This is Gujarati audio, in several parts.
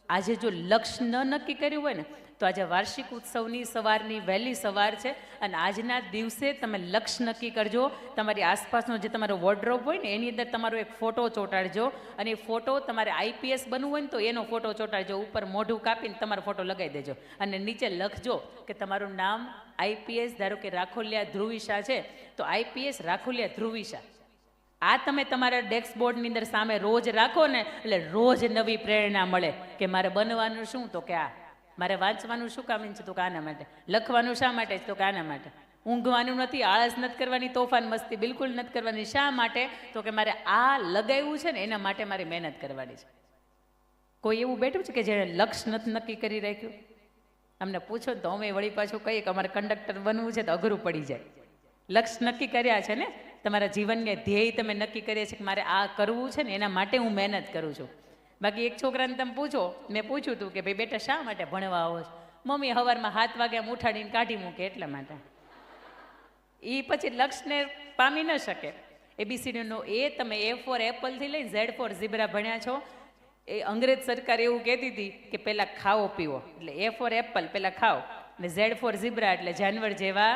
આજે જો લક્ષ્ય ન નક્કી કર્યું હોય ને તો આજે વાર્ષિક ઉત્સવની સવારની વહેલી સવાર છે અને આજના દિવસે તમે લક્ષ્ય નક્કી કરજો. તમારી આસપાસનો જે તમારો વોર્ડરોબ હોય ને એની અંદર તમારો એક ફોટો ચોંટાડજો અને એ ફોટો તમારે આઈપીએસ બનવું હોય ને તો એનો ફોટો ચોંટાડજો. ઉપર મોઢું કાપીને તમારો ફોટો લગાવી દેજો અને નીચે લખજો કે તમારું નામ આઈપીએસ, ધારો કે રાખોલિયા ધ્રુવિશા છે તો આઈપીએસ રાખોલિયા ધ્રુવિશા. આ તમે તમારા ડેસ્ક બોર્ડની અંદર સામે રોજ રાખો ને એટલે રોજ નવી પ્રેરણા મળે કે મારે બનવાનું શું, તો કે આ મારે વાંચવાનું શું કામ છે, તો કે આના માટે. લખવાનું શા માટે છે, તો કે આના માટે. ઊંઘવાનું નથી, આળસ નથી કરવાની, તોફાન મસ્તી બિલકુલ નથી કરવાની. શા માટે, તો કે મારે આ લગાવ્યું છે ને એના માટે મારી મહેનત કરવાની છે. કોઈ એવું બેઠું છે કે જેણે લક્ષ્ય નથી નક્કી કરી રાખ્યું? અમને પૂછો ને તો અમે વળી પાછું કહીએ કે અમારે કંડક્ટર બનવું છે તો અઘરું પડી જાય. લક્ષ્ય નક્કી કર્યા છે ને, તમારા જીવનને ધ્યેય તમે નક્કી કરીએ છે કે મારે આ કરવું છે ને એના માટે હું મહેનત કરું છું. બાકી એક છોકરાને તમે પૂછો, મેં પૂછ્યું હતું કે ભાઈ બેટા શા માટે ભણવા આવો છો? મમ્મી સવારમાં 7 વાગ્યા ઉઠાડીને કાઢી મૂકે એટલા માટે. એ પછી લક્ષ્યને પામી ન શકે. એબીસીડીનો એ તમે A ફોર એપલથી લઈને Z ફોર ઝીબ્રા ભણ્યા છો. એ અંગ્રેજ સરકાર એવું કહેતી હતી કે પહેલાં ખાઓ પીવો, એટલે A ફોર એપલ પહેલાં ખાઓ અને Z ફોર ઝીબ્રા એટલે જાનવર જેવા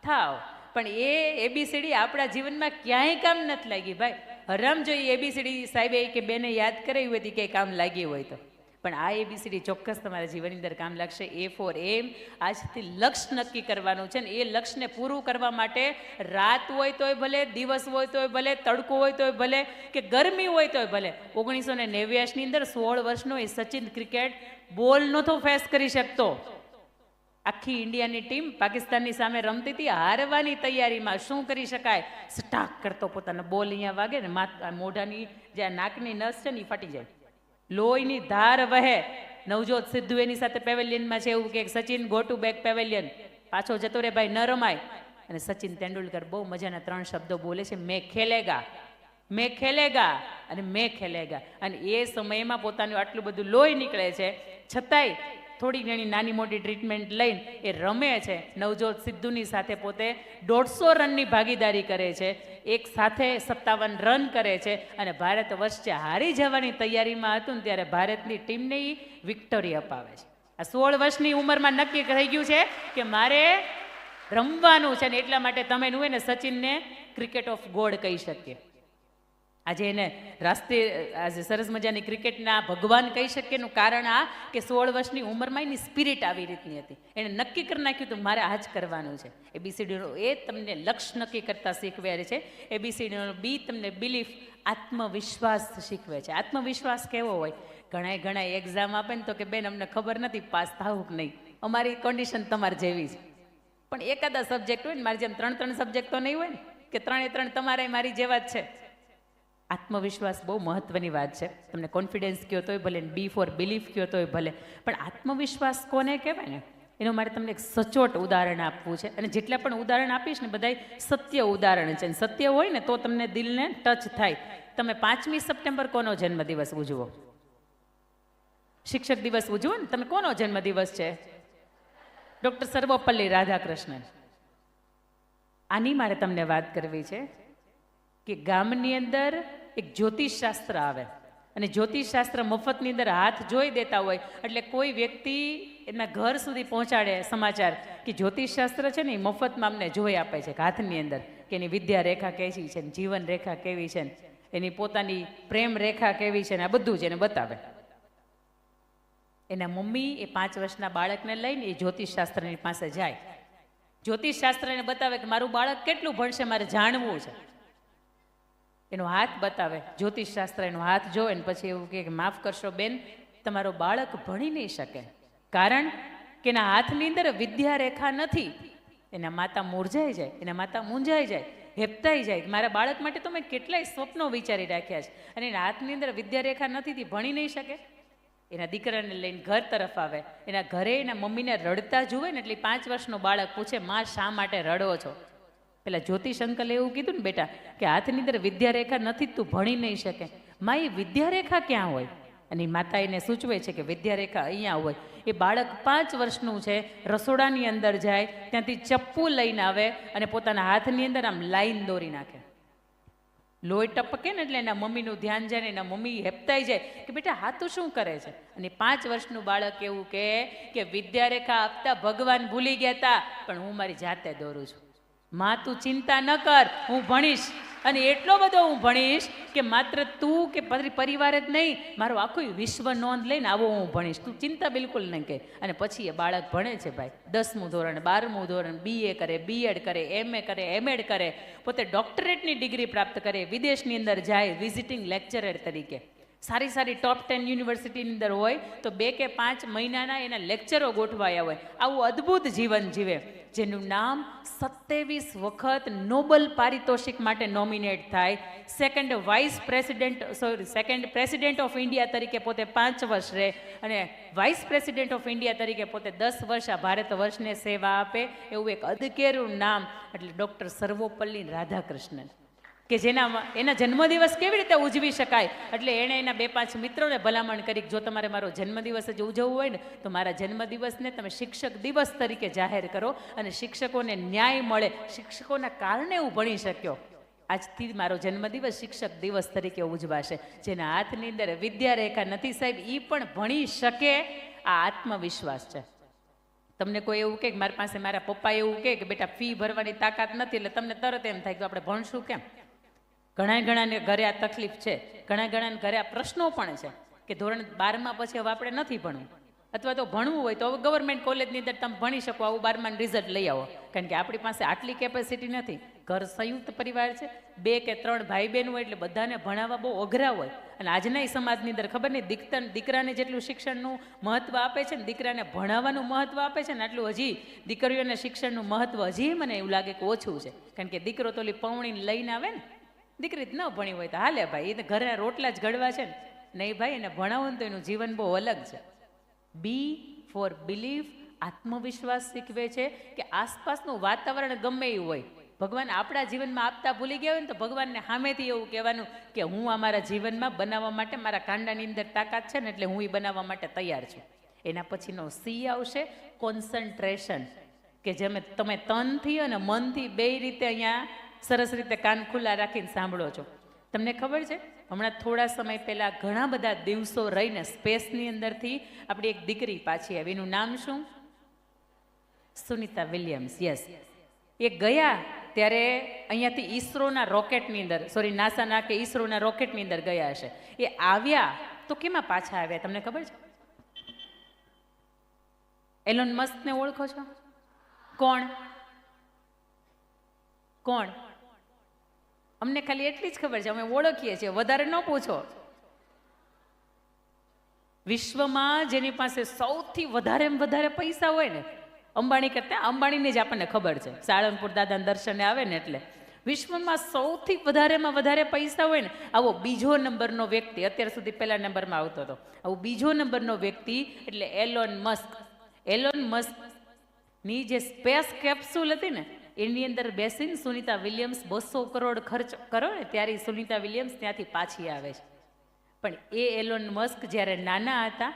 થાવ. પણ એ એબીસીડી આપણા જીવનમાં ક્યાંય કામ નથી લાગી ભાઈ. હરામ જોઈએ એબીસીડી સાહેબે કે બેને યાદ કરાવી હતી કે કામ લાગી હોય તો, પણ આ એબીસીડી ચોક્કસ તમારા જીવનની અંદર કામ લાગશે. A ફોર એમ, આજથી લક્ષ્ય નક્કી કરવાનું છે ને એ લક્ષ્યને પૂરું કરવા માટે રાત હોય તોય ભલે, દિવસ હોય તોય ભલે, તડકો હોય તોય ભલે કે ગરમી હોય તોય ભલે. 1989ની અંદર 16 વર્ષનો એ સચિન ક્રિકેટ બોલ નહોતો ફેસ કરી શકતો. આખી ઇન્ડિયાની ટીમ પાકિસ્તાનની સામે રમતી હતી, હારવાની તૈયારીમાં. શું કરી શકાય, સ્ટાક કરતો પોતાનો બોલ અહીંયા વાગે ને મોઢાની જે નાકની નસ છે ને એ ફાટી જાય, લોહીની ધાર વહે. નવજોત સિદ્ધુ એની સાથે પેવેલિયનમાં છે, એવું કે Sachin go to back pavilion, પાછો જતો રે ભાઈ, ન રમાય. અને સચિન તેંડુલકર બહુ મજાના 3 શબ્દો બોલે છે, મેં ખેલેગા, મેં ખેલેગા અને મેં ખેલેગા. અને એ સમયમાં પોતાનું આટલું બધું લોહી નીકળે છે છતાંય થોડી ઘણી નાની મોટી ટ્રીટમેન્ટ લઈને એ રમે છે. નવજોત સિદ્ધુની સાથે પોતે 150 રનની ભાગીદારી કરે છે, એક સાથે 57 રન કરે છે અને ભારત વચ્ચે હારી જવાની તૈયારીમાં હતું ને ત્યારે ભારતની ટીમને એ વિક્ટરી અપાવે છે. આ 16 વર્ષની ઉંમરમાં નક્કી થઈ ગયું છે કે મારે રમવાનું છે ને એટલા માટે તમે નું એને સચિનને ક્રિકેટ ઓફ ગોડ કહી શકીએ. આજે એને રાષ્ટ્રીય આજે સરસ મજાની ક્રિકેટના ભગવાન કહી શકીએ એનું કારણ આ કે 16 વર્ષની ઉંમરમાં એની સ્પિરિટ આવી રીતની હતી. એણે નક્કી કરી નાખ્યું હતું મારે આ જ કરવાનું છે. એબીસીડીનો એ તમને લક્ષ્ય નક્કી કરતા શીખવે છે. એબીસીડીનો બી તમને બિલીફ, આત્મવિશ્વાસ શીખવે છે. આત્મવિશ્વાસ કેવો હોય, ઘણા એક્ઝામ આપે ને તો કે બેન અમને ખબર નથી પાસ થવું કે નહીં, અમારી કન્ડિશન તમારે જેવી છે. પણ એકાદા સબ્જેક્ટ હોય ને, મારી જેમ 3 સબ્જેક્ટ તો નહીં હોય ને કે 3 તમારે મારી જેવા જ છે. આત્મવિશ્વાસ બહુ મહત્વની વાત છે. તમને કોન્ફિડન્સ કહો તોય ભલે, બી ફોર બિલીફ કહો તોય ભલે, પણ આત્મવિશ્વાસ કોને કહેવાય ને એનું મારે તમને એક સચોટ ઉદાહરણ આપવું છે. અને જેટલા પણ ઉદાહરણ આપીશ ને બધાય સત્ય ઉદાહરણ છે. સત્ય હોય ને તો તમને દિલને ટચ થાય. તમે 5મી સપ્ટેમ્બર કોનો જન્મદિવસ ઉજવો? શિક્ષક દિવસ ઉજવો ને. તમે કોનો જન્મદિવસ છે? ડૉક્ટર સર્વપલ્લી રાધાકૃષ્ણન. આની મારે તમને વાત કરવી છે કે ગામની અંદર એક જ્યોતિષ શાસ્ત્ર આવે અને જ્યોતિષ શાસ્ત્ર મફતની અંદર હાથ જોઈ દેતા હોય એટલે કોઈ વ્યક્તિ એના ઘર સુધી પહોંચાડે સમાચાર કે જ્યોતિષ શાસ્ત્ર છે ને એ મફતમાં અમને જોઈ આપે છે હાથની અંદર કે એની વિદ્યા રેખા કેવી છે, જીવન રેખા કેવી છે, એની પોતાની પ્રેમ રેખા કેવી છે ને આ બધું જ એને બતાવે. એના મમ્મી એ 5 વર્ષના બાળકને લઈને એ જ્યોતિષ શાસ્ત્રની પાસે જાય. જ્યોતિષ શાસ્ત્રને બતાવે કે મારું બાળક કેટલું ભણશે, મારે જાણવું છે. એનો હાથ બતાવે, જ્યોતિષ શાસ્ત્ર એનો હાથ જોવે ને પછી એવું કે માફ કરશો બેન, તમારો બાળક ભણી નહીં શકે, કારણ કે એના હાથની અંદર વિદ્યા રેખા નથી. એના માતા મૂરઝાઈ જાય, એના માતા મૂંઝાઈ જાય, હેપતાઈ જાય. મારા બાળક માટે તો મેં કેટલાય સ્વપ્નો વિચારી રાખ્યા છે અને એના હાથની અંદર વિદ્યા રેખા નથી, તે ભણી નહીં શકે. એના દીકરાને લઈને ઘર તરફ આવે. એના ઘરે એના મમ્મીને રડતા જુએ ને એટલે 5 વર્ષનો બાળક પૂછે, માં શા માટે રડો છો? પેલા જ્યોતિષ અંકલે એવું કીધું ને બેટા કે હાથની અંદર વિદ્યા રેખા નથી, તું ભણી નહીં શકે. માં એ વિદ્યા રેખા ક્યાં હોય? અને માતા એને સૂચવે છે કે વિદ્યા રેખા અહીંયા હોય. એ બાળક 5 વર્ષનું છે, રસોડાની અંદર જાય, ત્યાંથી ચપ્પુ લઈને આવે અને પોતાના હાથની અંદર આમ લાઈન દોરી નાખે. લોહી ટપકે ને એટલે એના મમ્મીનું ધ્યાન જાય ને એના મમ્મી હેપતાઈ જાય કે બેટા હા તું શું કરે છે, અને 5 વર્ષનું બાળક એવું કે વિદ્યારેખા આપતા ભગવાન ભૂલી ગયા હતા, પણ હું મારી જાતે દોરું છું. માં તું ચિંતા ન કર, હું ભણીશ, અને એટલો બધો હું ભણીશ કે માત્ર તું કે પરિવાર જ નહીં, મારું આખું વિશ્વ નોંધ લઈને આવો હું ભણીશ, તું ચિંતા બિલકુલ નહીં કે. અને પછી એ બાળક ભણે છે ભાઈ, 10મું ધોરણ, 12મું ધોરણ, BA કરે, BEd કરે, MA કરે, MEd કરે, પોતે ડોક્ટરેટની ડિગ્રી પ્રાપ્ત કરે, વિદેશની અંદર જાય વિઝિટિંગ લેક્ચરર તરીકે. સારી સારી ટોપ 10 યુનિવર્સિટીની અંદર હોય તો 2 કે 5 મહિનાના એના લેક્ચરો ગોઠવાયા હોય. આવું અદ્ભુત જીવન જીવે, જેનું નામ 27 વખત નોબલ પારિતોષિક માટે નોમિનેટ થાય. સેકન્ડ પ્રેસિડેન્ટ ઓફ ઇન્ડિયા તરીકે પોતે 5 વર્ષ રહે, અને વાઇસ પ્રેસિડેન્ટ ઓફ ઇન્ડિયા તરીકે પોતે 10 વર્ષ આ ભારત વર્ષને સેવા આપે. એવું એક અદકેરું નામ એટલે ડૉક્ટર સર્વોપલ્લી રાધાકૃષ્ણન, કે એના જન્મદિવસ કેવી રીતે ઉજવી શકાય. એટલે એણે એના 2-5 મિત્રોને ભલામણ કરી, જો તમારે મારો જન્મદિવસ જ ઉજવવું હોય ને તો મારા જન્મદિવસને તમે શિક્ષક દિવસ તરીકે જાહેર કરો, અને શિક્ષકોને ન્યાય મળે. શિક્ષકોના કારણે હું ભણી શક્યો. આજથી મારો જન્મદિવસ શિક્ષક દિવસ તરીકે ઉજવાશે. જેના હાથની અંદર વિદ્યારેખા નથી સાહેબ, એ પણ ભણી શકે. આ આત્મવિશ્વાસ છે. તમને કોઈ એવું કે મારી પાસે મારા પપ્પા એવું કે બેટા ફી ભરવાની તાકાત નથી, એટલે તમને તરત એમ થાય કે આપણે ભણશું કેમ. ઘણાને ઘરે આ તકલીફ છે, ઘણાને ઘરે આ પ્રશ્નો પણ છે કે ધોરણ 12માં પછી હવે આપણે નથી ભણવું, અથવા તો ભણવું હોય તો હવે ગવર્મેન્ટ કોલેજની અંદર તમે ભણી શકો, આવું 12માં રિઝલ્ટ લઈ આવો. કારણ કે આપણી પાસે આટલી કેપેસિટી નથી. ઘર સંયુક્ત પરિવાર છે, 2 કે 3 ભાઈ બહેન હોય, એટલે બધાને ભણાવવા બહુ અઘરા હોય. અને આજના સમાજની અંદર ખબર નહીં, દીકરાને જેટલું શિક્ષણનું મહત્વ આપે છે ને, દીકરાને ભણાવવાનું મહત્વ આપે છે ને, આટલું હજી દીકરીઓને શિક્ષણનું મહત્વ હજી મને એવું લાગે કે ઓછું છે. કારણ કે દીકરો તો ઓલી પૌણીને લઈને આવે ને, દીકરી ન ભણી હોય તો હાલે ભાઈ, એ તો ઘરના રોટલા જ ઘડવા છે ને. નહીં ભાઈ, એને ભણાવો ને તો એનું જીવન બહુ અલગ છે. બી ફોર બિલીફ, આત્મવિશ્વાસ શીખવે છે કે આસપાસનું વાતાવરણ ગમે એવું હોય, ભગવાન આપણા જીવનમાં આપતા ભૂલી ગયા હોય ને તો ભગવાનને સામેથી એવું કહેવાનું કે હું અમારા જીવનમાં બનાવવા માટે મારા કાંડાની અંદર તાકાત છે ને, એટલે હું એ બનાવવા માટે તૈયાર છું. એના પછીનો સી આવશે, કોન્સન્ટ્રેશન, કે જેમ તમે તનથી અને મનથી 2 રીતે અહીંયા સરસ રીતે કાન ખુલ્લા રાખીને સાંભળો છો. તમને ખબર છે, હમણાં થોડા સમય પહેલાં ઘણા બધા દિવસો રહીને સ્પેસની અંદરથી આપણી એક દીકરી પાછી આવી. એનું નામ શું? સુનિતા વિલિયમ્સ. યસ, એ ગયા ત્યારે અહીંયાથી ઈસરોના રોકેટની અંદર, નાસાના કે ઈસરોના રોકેટની અંદર ગયા હશે. એ આવ્યા તો કેમાં પાછા આવ્યા તમને ખબર છે? એલોન મસ્કને ઓળખો છો? કોણ? અમને ખાલી એટલી જ ખબર છે, અમે ઓળખીએ છીએ, વધારે ન પૂછો. વિશ્વમાં જેની પાસે સૌથી વધારે પૈસા હોય ને, અંબાણી કરતા અંબાણીને જ આપણને ખબર છે. સાળંગપુર દાદાના દર્શને આવે ને એટલે વિશ્વમાં સૌથી વધારે પૈસા હોય ને, આવો બીજો નંબરનો વ્યક્તિ, અત્યાર સુધી પહેલા નંબરમાં આવતો હતો, આવો બીજો નંબરનો વ્યક્તિ એટલે એલોન મસ્ક. એલોન મસ્કની જે સ્પેસ કેપ્સ્યુલ હતી ને, એની અંદર બેસીને સુનિતા વિલિયમ્સ 200 કરોડ ખર્ચ કરો ને ત્યારે સુનિતા વિલિયમ્સ ત્યાંથી પાછી આવે છે. પણ એ એલોન મસ્ક જ્યારે નાના હતા,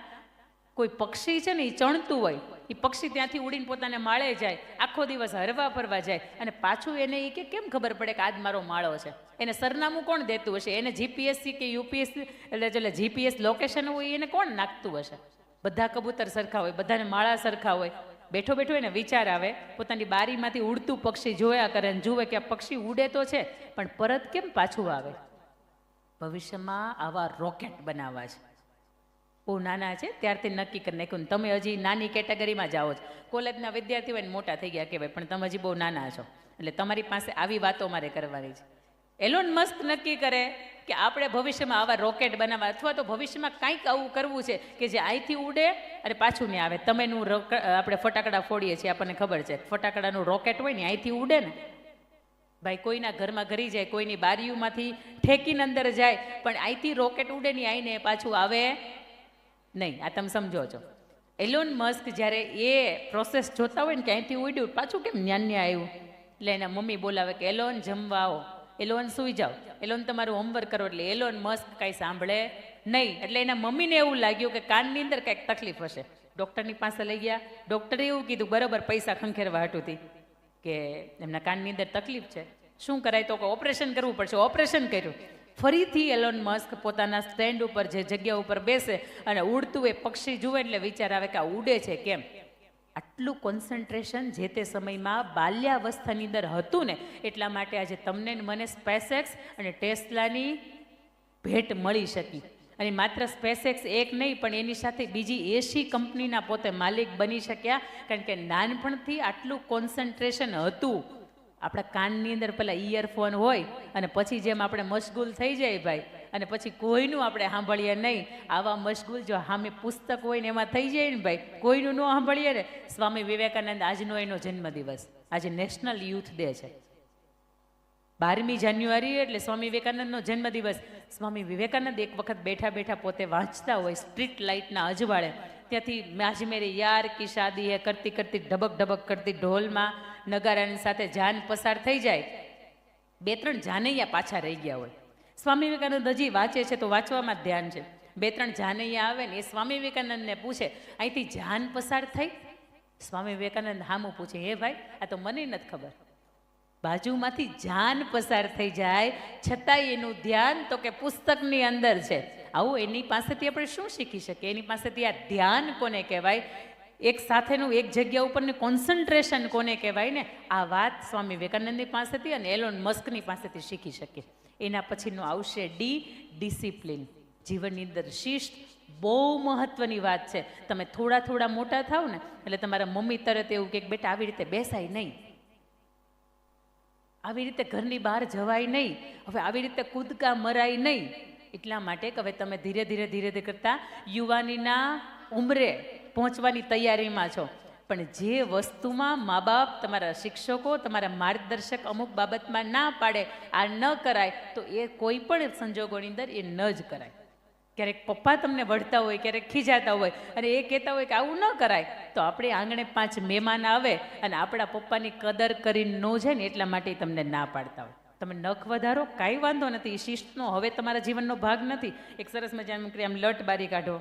કોઈ પક્ષી છે ને એ ચણતું હોય, એ પક્ષી ત્યાંથી ઉડીને પોતાને માળે જાય, આખો દિવસ હરવા ફરવા જાય, અને પાછું એને એ કે કેમ ખબર પડે કે આજ મારો માળો છે? એને સરનામું કોણ દેતું હશે? એને જીપીએસસી કે યુપીએસસી એટલે જીપીએસ લોકેશન હોય એને કોણ નાખતું હશે? બધા કબૂતર સરખા હોય, બધાને માળા સરખા હોય. બેઠો એને વિચાર આવે, પોતાની બારીમાંથી ઉડતું પક્ષી જોયા કરે અને જુએ કે આ પક્ષી ઉડે તો છે, પણ પરત કેમ પાછું આવે? ભવિષ્યમાં આવા રોકેટ બનાવવા છે. બહુ નાના છે ત્યારથી નક્કી કરી નાખ્યું. તમે હજી નાની કેટેગરીમાં જાઓ છો, કોલેજના વિદ્યાર્થી હોય ને મોટા થઈ ગયા કહેવાય, પણ તમે હજી બહુ નાના છો, એટલે તમારી પાસે આવી વાતો મારે કરવાની છે. એલોન મસ્ક નક્કી કરે કે આપણે ભવિષ્યમાં આવા રોકેટ બનાવવા, અથવા તો ભવિષ્યમાં કંઈક આવું કરવું છે કે જે અહીંથી ઉડે અને પાછું નહીં આવે. તમેનું આપણે ફટાકડા ફોડીએ છીએ, આપણને ખબર છે, ફટાકડાનું રોકેટ હોય ને અહીંથી ઉડે ને ભાઈ, કોઈના ઘરમાં ઘરી જાય, કોઈની બારીઓમાંથી ઠેકીને અંદર જાય, પણ અહીંથી રોકેટ ઉડે નહીં, આવીને પાછું આવે નહીં. આ તમે સમજો છો. એલોન મસ્ક જ્યારે એ પ્રોસેસ જોતા હોય ને કે અહીંથી ઉડ્યું પાછું કેમ ન્યા આવ્યું, એટલે એના મમ્મી બોલાવે કે એલોન જમવા આવો, એલોન સૂઈ જાઓ, એલોન તમારું હોમવર્ક કરો. એટલે એલોન મસ્ક કાંઈ સાંભળે નહીં. એટલે એના મમ્મીને એવું લાગ્યું કે કાનની અંદર કંઈક તકલીફ હશે. ડૉક્ટરની પાસે લઈ ગયા. ડૉક્ટરે એવું કીધું, બરાબર પૈસા ખંખેરવા હાટુથી, કે એમના કાનની અંદર તકલીફ છે. શું કરાય? તો કે ઓપરેશન કરવું પડશે. ઓપરેશન કર્યું. ફરીથી એલોન મસ્ક પોતાના સ્ટેન્ડ ઉપર જે જગ્યા ઉપર બેસે અને ઉડતું એ પક્ષી જુએ એટલે વિચાર આવે કે આ ઉડે છે કેમ? આટલું કોન્સન્ટ્રેશન જે તે સમયમાં બાલ્યાવસ્થાની અંદર હતું ને, એટલા માટે આજે તમને મને સ્પેસએક્સ અને ટેસ્લાની ભેટ મળી શકી. અને માત્ર સ્પેસએક્સ એક નહીં, પણ એની સાથે બીજી 80 કંપનીના પોતે માલિક બની શક્યા, કારણ કે નાનપણથી આટલું કોન્સન્ટ્રેશન હતું. આપણા કાનની અંદર પેલા ઇયરફોન હોય અને પછી જેમ આપણે મશગુલ થઈ જાય ભાઈ, અને પછી કોઈનું આપણે સાંભળીએ નહીં. આવા મશગુલ જો સામે પુસ્તક હોય ને એમાં થઈ જાય ને ભાઈ, કોઈનું ન સાંભળીએ ને. સ્વામી વિવેકાનંદ, આજનો એનો જન્મદિવસ, આજે નેશનલ યુથ ડે છે. 12મી જાન્યુઆરી એટલે સ્વામી વિવેકાનંદનો જન્મદિવસ. સ્વામી વિવેકાનંદ એક વખત બેઠા બેઠા પોતે વાંચતા હોય સ્ટ્રીટ લાઇટના અજવાળે, ત્યાંથી માજ મેરે યાર કી શાદી હે કરતી કરતી ઢબક ઢબક કરતી ઢોલમાં નગારાની સાથે જાન પસાર થઈ જાય. 2-3 જાનૈયા પાછા રહી ગયા હોય. સ્વામી વિવેકાનંદ હજી વાંચે છે તો વાંચવામાં જ ધ્યાન છે. 2-3 જાનૈયા આવે ને એ સ્વામી વિવેકાનંદને પૂછે, અહીંથી જાન પસાર થઈ? સ્વામી વિવેકાનંદ હામું પૂછે, હે ભાઈ, આ તો મને નથી ખબર. બાજુમાંથી જાન પસાર થઈ જાય છતાંય એનું ધ્યાન તો કે પુસ્તકની અંદર છે. આવું એની પાસેથી આપણે શું શીખી શકીએ? એની પાસેથી આ ધ્યાન કોને કહેવાય? એક સાથેનું એક જગ્યા ઉપરનું કોન્સન્ટ્રેશન કોને કહેવાય ને? આ વાત સ્વામી વિવેકાનંદની પાસેથી અને એલોન મસ્કની પાસેથી શીખી શકીએ. એના પછીનું આવશે ડી, ડિસિપ્લિન. જીવનની અંદર શિસ્ત બહુ મહત્વની વાત છે. તમે થોડા થોડા મોટા થાવ ને એટલે તમારા મમ્મી તરત એવું કે બેટા આવી રીતે બેસાય નહીં, આવી રીતે ઘરની બહાર જવાય નહીં, હવે આવી રીતે કૂદકા મરાય નહીં. એટલા માટે કે હવે તમે ધીરે ધીરે ધીરે ધીરે કરતા યુવાનીના ઉંમરે પહોંચવાની તૈયારીમાં છો. પણ જે વસ્તુમાં મા બાપ, તમારા શિક્ષકો, તમારા માર્ગદર્શક અમુક બાબતમાં ના પાડે, આ ન કરાય, તો એ કોઈ પણ સંજોગોની અંદર એ ન જ કરાય. ક્યારેક પપ્પા તમને વઢતા હોય, ક્યારેક ખીજાતા હોય અને એ કહેતા હોય કે આવું ન કરાય, તો આપણે આંગણે 5 મહેમાન આવે અને આપણા પપ્પાની કદર કરીને ન જાય ને એટલા માટે તમને ના પાડતા હોય. તમે નખ વધારો કાંઈ વાંધો નથી, એ શિસ્તનો હવે તમારા જીવનનો ભાગ નથી. એક સરસ મજાનું આમ લટ બારી કાઢો,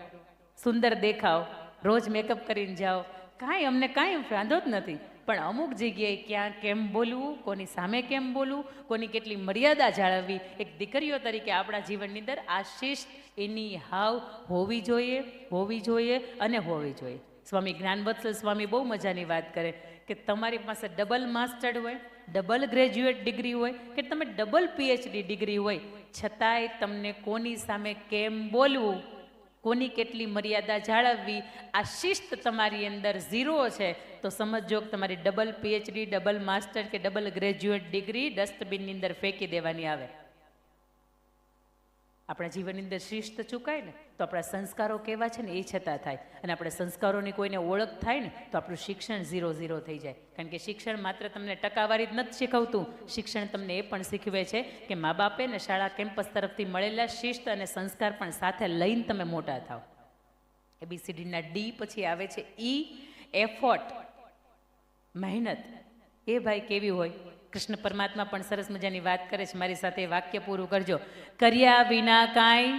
સુંદર દેખાવ, રોજ મેકઅપ કરીને જાઓ, કાંઈ અમને કાંઈ વાંધો જ નથી. પણ અમુક જગ્યાએ ક્યાં કેમ બોલવું, કોની સામે કેમ બોલવું, કોની કેટલી મર્યાદા જાળવવી, એક દીકરીઓ તરીકે આપણા જીવનની અંદર આ શિસ્ત એની હાવ હોવી જોઈએ, હોવી જોઈએ અને હોવી જોઈએ. સ્વામી જ્ઞાનવત્સલ સ્વામી બહુ મજાની વાત કરે કે તમારી પાસે ડબલ માસ્ટર્ડ હોય, ડબલ ગ્રેજ્યુએટ ડિગ્રી હોય કે તમે ડબલ પીએચડી ડિગ્રી હોય, છતાંય તમને કોની સામે કેમ બોલવું, કોની કેટલી મર્યાદા જાળવવી, આ શિસ્ત તમારી અંદર 0 છે, તો સમજો કે તમારી ડબલ પીએચડી, ડબલ માસ્ટર કે ડબલ ગ્રેજ્યુએટ ડિગ્રી ડસ્ટબિનની અંદર ફેંકી દેવાની આવે. આપણા જીવનની અંદર શિસ્ત ચૂકાય ને તો આપણા સંસ્કારો કેવા છે ને એ છતાં થાય, અને આપણે સંસ્કારોની કોઈને ઓળખ થાય ને તો આપણું શિક્ષણ 0-0 થઈ જાય. કારણ કે શિક્ષણ માત્ર તમને ટકાવારી જ નથી શીખવતું, શિક્ષણ તમને એ પણ શીખવે છે કે મા બાપે ને શાળા કેમ્પસ તરફથી મળેલા શિસ્ત અને સંસ્કાર પણ સાથે લઈને તમે મોટા થાવ. ABCDના ડી પછી આવે છે ઈ, એફર્ટ, મહેનત. એ ભાઈ કેવી હોય? કૃષ્ણ પરમાત્મા પણ સરસ મજાની વાત કરે છે, મારી સાથે વાક્ય પૂરું કરજો. કર્યા વિના કાંઈ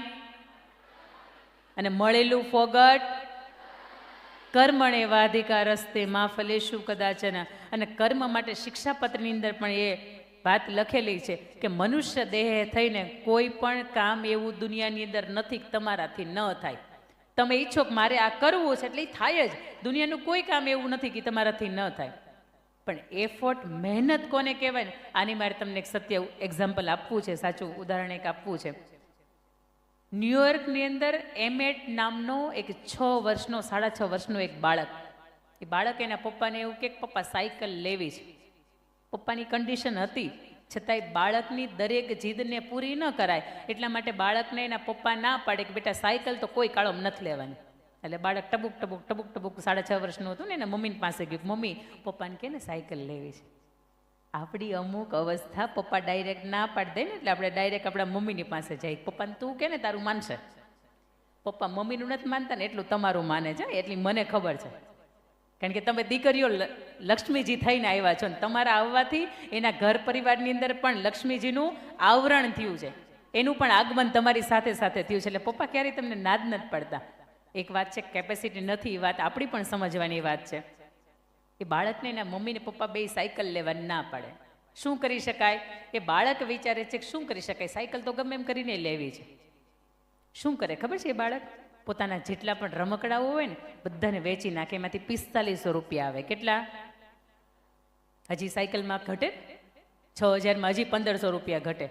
અને મળેલું ફોગટ, કર્મણે વાધિકારસ્તે મા ફલેશુ કદાચન. અને કર્મ માટે શિક્ષાપત્રની અંદર પણ એ વાત લખેલી છે કે મનુષ્ય દેહ થઈને કોઈ પણ કામ એવું દુનિયાની અંદર નથી કે તમારાથી ન થાય. તમે ઈચ્છો કે મારે આ કરવું છે એટલે થાય જ. દુનિયાનું કોઈ કામ એવું નથી કે તમારાથી ન થાય. પણ એફર્ટ, મહેનત કોને કહેવાય ને? આની મારે તમને એક સત્ય એક્ઝામ્પલ આપવું છે, સાચું ઉદાહરણ એક આપવું છે. ન્યુયોર્કની અંદર એમેટ નામનો એક 6 વર્ષનો, 6.5 વર્ષનો એક બાળક, એ બાળક એના પપ્પાને એવું કે પપ્પા સાયકલ લેવી છે. પપ્પાની કન્ડિશન હતી છતાંય બાળકની દરેક જીદને પૂરી ન કરાય એટલા માટે બાળકને એના પપ્પા ના પાડે કે બેટા સાયકલ તો કોઈ કાળમ નથી લેવાની. એટલે બાળક ટબુક ટબુક ટબુક ટબુક 6.5 વર્ષનું હતું ને એના મમ્મીની પાસે ગયું, મમ્મી પપ્પાને કે ને સાયકલ લેવી છે. આપણી અમુક અવસ્થા પપ્પા ડાયરેક્ટ ના પાડી દે ને એટલે આપણે ડાયરેક્ટ આપણા મમ્મીની પાસે જાય. પપ્પાને તું કે ને તારું માનશે. પપ્પા મમ્મીનું નથી માનતા ને એટલું તમારું માને છે, એટલી મને ખબર છે. કારણ કે તમે દીકરીઓ લક્ષ્મીજી થઈને આવ્યા છો ને તમારા આવવાથી એના ઘર પરિવારની અંદર પણ લક્ષ્મીજીનું આવરણ થયું છે, એનું પણ આગમન તમારી સાથે સાથે થયું છે. એટલે પપ્પા ક્યારેય તમને નાદ નથી પડતા. એક વાત છે કેપેસિટી નથી, એ વાત આપણી પણ સમજવાની વાત છે. એ બાળકને એના મમ્મીને પપ્પા બે સાયકલ લેવા ના પાડે. શું કરી શકાય? એ બાળક વિચારે છે કે શું કરી શકાય, સાયકલ તો ગમે એમ કરીને લેવી છે. શું કરે ખબર છે? એ બાળક પોતાના જેટલા પણ રમકડાઓ હોય ને બધાને વેચી નાખે, એમાંથી 4500 રૂપિયા આવે. કેટલા? હજી સાયકલમાં ઘટે, 6000માં હજી 1500 રૂપિયા ઘટે.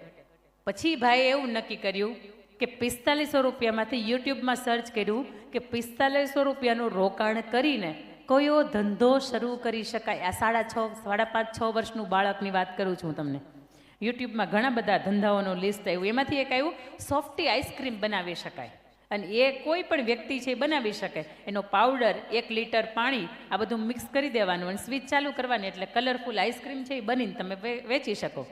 પછી ભાઈએ એવું નક્કી કર્યું કે 4500 રૂપિયામાંથી યુટ્યુબમાં સર્ચ કર્યું કે 4500 રૂપિયાનું રોકાણ કરીને કયો ધંધો શરૂ કરી શકાય. આ 5.5-6 વર્ષનું બાળકની વાત કરું છું તમને. યુટ્યુબમાં ઘણા બધા ધંધાઓનું લિસ્ટ આવ્યું, એમાંથી એક આવ્યું સોફ્ટી આઈસ્ક્રીમ બનાવી શકાય. અને એ કોઈ પણ વ્યક્તિ છે એ બનાવી શકે. એનો પાવડર, 1 લીટર પાણી, આ બધું મિક્સ કરી દેવાનું અને સ્વિચ ચાલુ કરવાની, એટલે કલરફુલ આઈસ્ક્રીમ છે એ બનીને તમે વેચી શકો.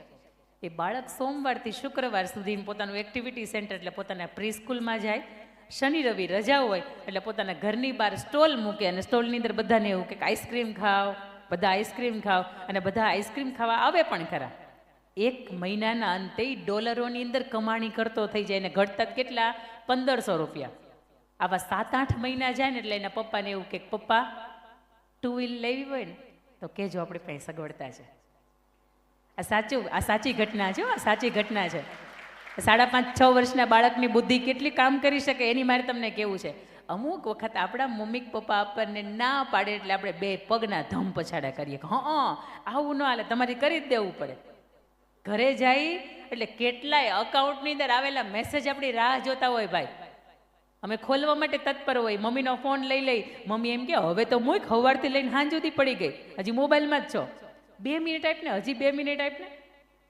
એ બાળક સોમવારથી શુક્રવાર સુધી પોતાનું એક્ટિવિટી સેન્ટર એટલે પોતાના પ્રી સ્કૂલમાં જાય. શનિ રવિ રજા હોય એટલે પોતાના ઘરની બહાર સ્ટોલ મૂકે અને સ્ટોલની અંદર બધાને એવું કે આઈસ્ક્રીમ ખાઓ, બધા આઈસ્ક્રીમ ખાઓ, અને બધા આઈસ્ક્રીમ ખાવા આવે પણ ખરા. 1 મહિનાના અંતે ડોલરોની અંદર કમાણી કરતો થઈ જાય. ને ઘટતા કેટલા? 1500 રૂપિયા. આવા 7-8 મહિના જાય ને એટલે એના પપ્પાને એવું કે પપ્પા 2 વ્હીલ લેવી હોય ને તો કહેજો, આપણી પાસે સગવડતા છે. આ સાચી ઘટના છે. આ સાચી ઘટના છે. 5.5-6 વર્ષના બાળકની બુદ્ધિ કેટલી કામ કરી શકે એની મારે તમને કેવું છે. અમુક વખત આપણા મમ્મી પપ્પા આપણને ના પાડે એટલે આપણે 2 પગના ધમ પછાડા કરીએ કે આવું ન હાલે, તમારે કરી જ દેવું પડે. ઘરે જાય એટલે કેટલાય અકાઉન્ટની અંદર આવેલા મેસેજ આપણી રાહ જોતા હોય ભાઈ. અમે ખોલવા માટે તત્પર હોય. મમ્મીનો ફોન લઈ મમ્મી એમ કે હવે તો મૂક, સવારથી લઈને સાંજ સુધી પડી ગઈ, હજી મોબાઈલમાં જ છો, 2 મિનિટ આપને, હજી 2 મિનિટ આપને.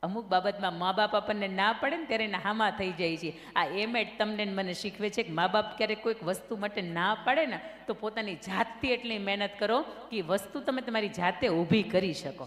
અમુક બાબતમાં મા બાપ આપણને ના પડે ને ત્યારે એના હામા થઈ જાય છે. આ એમ જ તમને મને શીખવે છે કે મા બાપ ક્યારેક કોઈક વસ્તુ માટે ના પાડે ને તો પોતાની જાતથી એટલી મહેનત કરો કે વસ્તુ તમે તમારી જાતે ઊભી કરી શકો.